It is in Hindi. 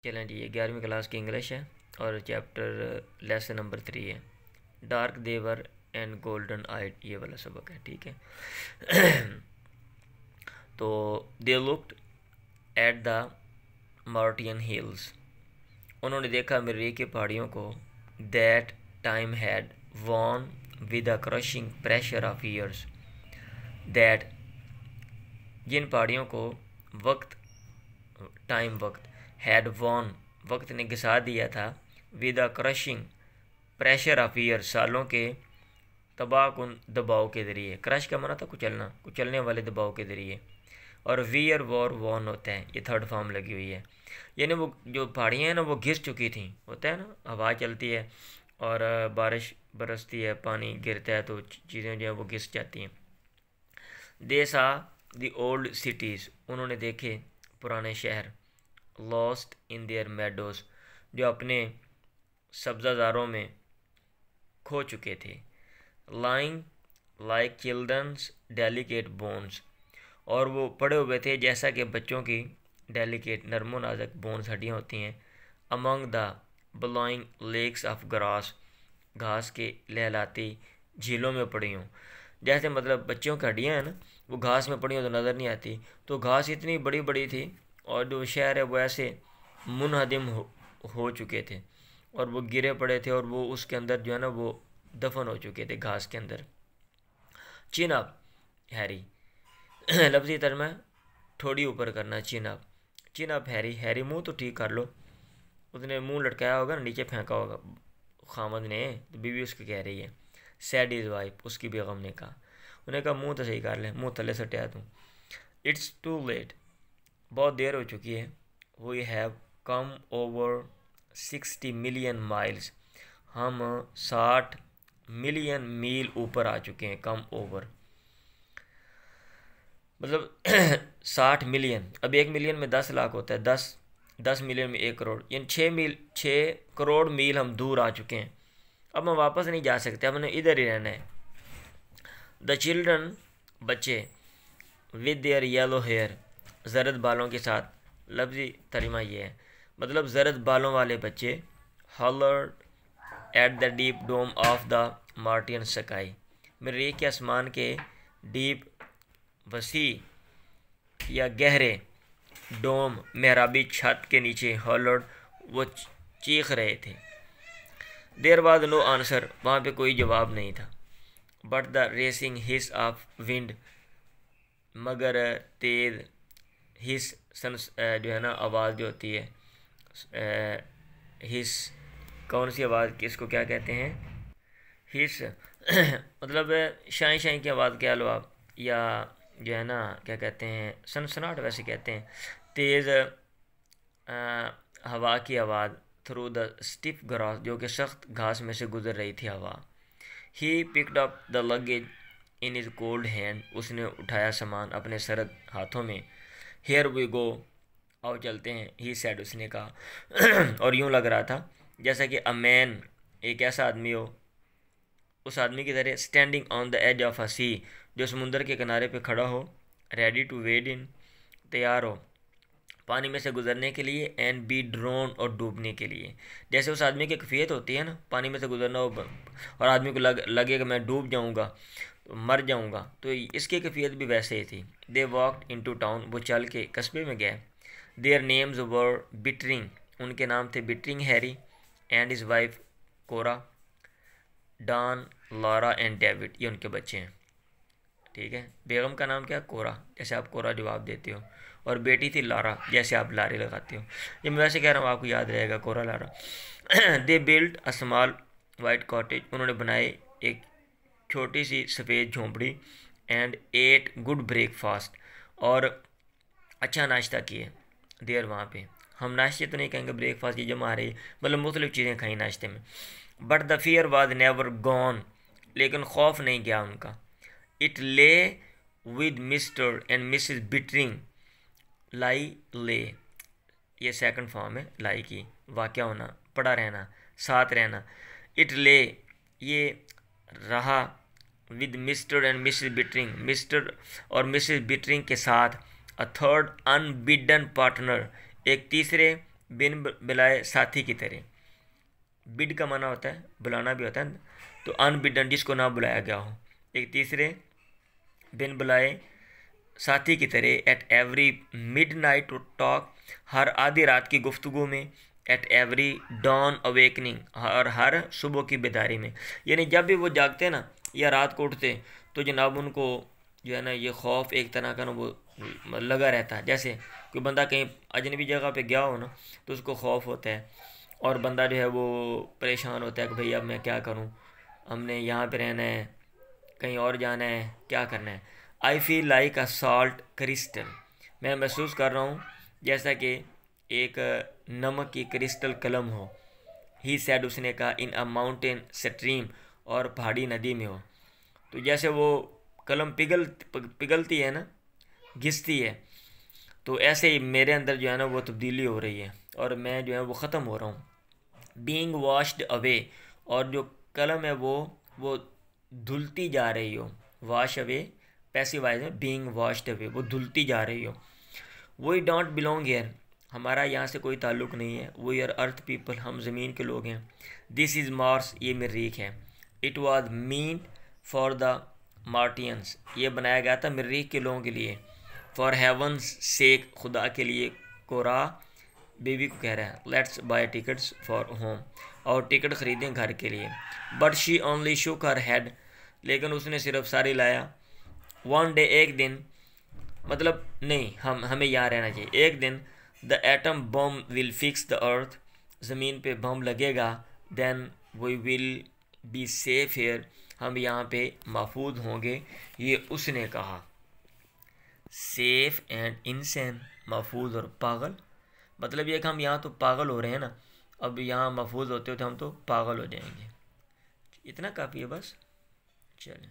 चलें जी, ये 11वीं क्लास की इंग्लिश है और चैप्टर लेसन नंबर 3 है। Dark they were and golden eyed, ये वाला सबक है, ठीक है। तो they looked at the Martian hills, उन्होंने देखा मर्री की पहाड़ियों को। That time had worn with a crushing pressure of years, that जिन पहाड़ियों को वक्त हैड वॉन वक्त ने घिसा दिया था, with a crushing pressure of year सालों के तबाह कुन दबाव के ज़रिए। क्रश का माना था कुचलना, कुचलने वाले दबाव के ज़रिए। और वियर वॉर वॉन होता है, ये थर्ड फॉर्म लगी हुई है। यानी वो जो पहाड़ियाँ हैं ना वो घिस चुकी थी, होता है ना, हवा चलती है और बारिश बरसती है, पानी गिरता है तो चीज़ें जो है वो घिस जाती हैं। दे सा द ओल्ड सिटीज़, उन्होंने देखे पुराने शहर। लॉस्ट इन देयर मेडोज, जो अपने सब्ज़ादारों में खो चुके थे। Lying like children's delicate bones, और वो पड़े हुए थे जैसा कि बच्चों की डेलिकेट नरमो नाजक बोन्स हड्डियाँ होती हैं। Among the blowing lakes of grass, घास के लहलाती झीलों में पड़ी हों। जैसे मतलब बच्चों की हड्डियाँ हैं ना, वो घास में पड़ी हों तो नज़र नहीं आती, तो घास इतनी बड़ी बड़ी थी और जो शहर है वो ऐसे मुनहदिम हो चुके थे और वो गिरे पड़े थे और वो उसके अंदर जो है ना वो दफन हो चुके थे घास के अंदर। चिन अप हैरी, लफ्ज़ी तर्जमा थोड़ी ऊपर करना, चिन अप। चिन अप हैरी, हैरी मुंह तो ठीक कर लो। उसने मुंह लटकाया होगा ना, नीचे फेंका होगा खामद ने, तो बीवी उसकी कह रही है। सैड इज़ वाइफ, उसकी बेगम ने कहा। उन्हें कहा मुंह तो सही कर ले, मुंह थले सटिया दूँ। इट्स टू लेट, बहुत देर हो चुकी है। We have come over 60 million miles, हम 60 मिलियन मील ऊपर आ चुके हैं। कम ओवर मतलब 60 मिलियन। अब 1 मिलियन में 10 लाख होता है, 10 मिलियन में 1 करोड़, यानी 6 करोड़ मील हम दूर आ चुके हैं। अब हम वापस नहीं जा सकते, हमने इधर ही रहना है। द चिल्ड्रन, बच्चे, विद देयर येलो हेयर, जरद बालों के साथ। लफ्ज़ी तर्जुमा ये है, मतलब जरद बालों वाले बच्चे। Hollered at the deep dome of the Martian sky, मरीख के आसमान के डीप वसी या गहरे डोम मेहराबी छत के नीचे। हॉलर्ड, वो चीख रहे थे। देर बाद नो आंसर, वहाँ पे कोई जवाब नहीं था। But the racing his of wind, मगर तेज़ हिस जो है ना आवाज़ जो होती है, हिस, कौन सी आवाज़, किसको क्या कहते हैं, हिस मतलब शाई शाई की आवाज़ कह लो आप, या जो है ना क्या कहते हैं, सनसनाहट वैसे कहते हैं, तेज़ हवा की आवाज़। थ्रू द स्टिफ ग्रास, जो कि सख्त घास में से गुजर रही थी हवा। He picked up the luggage in is cold hand, उसने उठाया सामान अपने सरद हाथों में। हेयर वी गो, आओ चलते हैं। ही सैड, उसने कहा। और यूँ लग रहा था जैसा कि अ मैन, एक ऐसा आदमी हो, उस आदमी की तरह, standing on the edge of a sea, जो समुंदर के किनारे पे खड़ा हो। रेडी टू वेड इन, तैयार हो पानी में से गुजरने के लिए। एंड बी ड्रोन, और डूबने के लिए। जैसे उस आदमी की कैफियत होती है ना, पानी में से गुजरना हो और आदमी को लगे कि मैं डूब जाऊंगा, तो मर जाऊंगा, तो इसकी कैफियत भी वैसे ही थी। दे वॉकड इन टू टाउन, वो चल के कस्बे में गए। देयर नेम्स वर बिटरिंग, उनके नाम थे Bittering Harry and his wife Cora, Dan, Laura and David, ये उनके बच्चे हैं, ठीक है। बेगम का नाम क्या, कोरा, जैसे आप कोरा जवाब देते हो, और बेटी थी लारा, जैसे आप लारे लगाते हो। ये मैं वैसे कह रहा हूँ, आपको याद रहेगा, Cora Laura. They build a small white cottage, उन्होंने बनाए एक छोटी सी सफ़ेद झोंपड़ी। एंड एट गुड ब्रेकफास्ट, और अच्छा नाश्ता किए। देर, वहाँ पे हम नाश्ते तो नहीं कहेंगे, ब्रेकफास्ट की जमा आ रही, मतलब मुख्तलिफ़ चीज़ें खाई नाश्ते में। But the fear was never gone, लेकिन खौफ नहीं गया उनका। It lay with Mr and Mrs Bittering, lie lay, ये सेकंड फॉर्म है लाई की, वाक़या होना, पड़ा रहना, साथ रहना। इट ले, ये रहा, with Mr and Mrs Bittering, Mr और मिसिस बिटरिंग के साथ। अ थर्ड अनबिडन पार्टनर, एक तीसरे बिन बुलाए साथी की तरह। बिड का माना होता है बुलाना भी होता है, तो अनबिडन जिसको ना बुलाया गया हो। एक तीसरे, बिन बुलाए साथी की तरह, at every midnight talk, हर आधी रात की गुफ्तगू में, एट एवरी डॉन अवेकनिंग, और हर सुबह की बेदारी में। यानी जब भी वो जागते हैं ना या रात को उठते, तो जनाब उनको जो है ना ये खौफ एक तरह का ना वो लगा रहता है। जैसे कोई बंदा कहीं अजनबी जगह पे गया हो ना, तो उसको खौफ होता है, और बंदा जो है वो परेशान होता है कि भाई अब मैं क्या करूं, हमने यहाँ पे रहना है, कहीं और जाना है, क्या करना है। I feel like a salt crystal, मैं महसूस कर रहा हूँ जैसा कि एक नमक की क्रिस्टल कलम हो। ही सैड, उसने कहा, इन अ माउंटेन स्ट्रीम, और पहाड़ी नदी में हो। तो जैसे वो कलम पिघलती है ना, घिसती है, तो ऐसे ही मेरे अंदर जो है ना वो तब्दीली हो रही है, और मैं जो है वो ख़त्म हो रहा हूँ। बीइंग वॉश्ड अवे, और जो कलम है वो धुलती जा रही हो। वॉश अवे पैसिव वॉइस में, बीइंग वॉश्ड अवे, वो धुलती जा रही हो। वी डोंट बिलोंग हियर, हमारा यहाँ से कोई ताल्लुक़ नहीं है। वी आर अर्थ पीपल, हम ज़मीन के लोग हैं। दिस इज़ मार्स, ये मरीख है। It was meant for the Martians, ये बनाया गया था मरीख के लोगों के लिए। फॉर हेवंस सेक, खुदा के लिए। कोरा बेबी को कह रहा है, let's buy tickets for home, और टिकट ख़रीदें घर के लिए। But she only shook her head, लेकिन उसने सिर्फ सारी लाया। वन डे, एक दिन, मतलब नहीं, हमें यहाँ रहना चाहिए। एक दिन, the atom bomb will fix the earth, ज़मीन पे बम लगेगा। Then we will be safe here, हम यहाँ पे महफूज होंगे। ये उसने कहा। सेफ एंड इंसेन, महफूज और पागल, मतलब ये कि हम यहाँ तो पागल हो रहे हैं ना, अब यहाँ महफूज होते होते हम तो पागल हो जाएंगे। इतना काफ़ी है बस, चलें।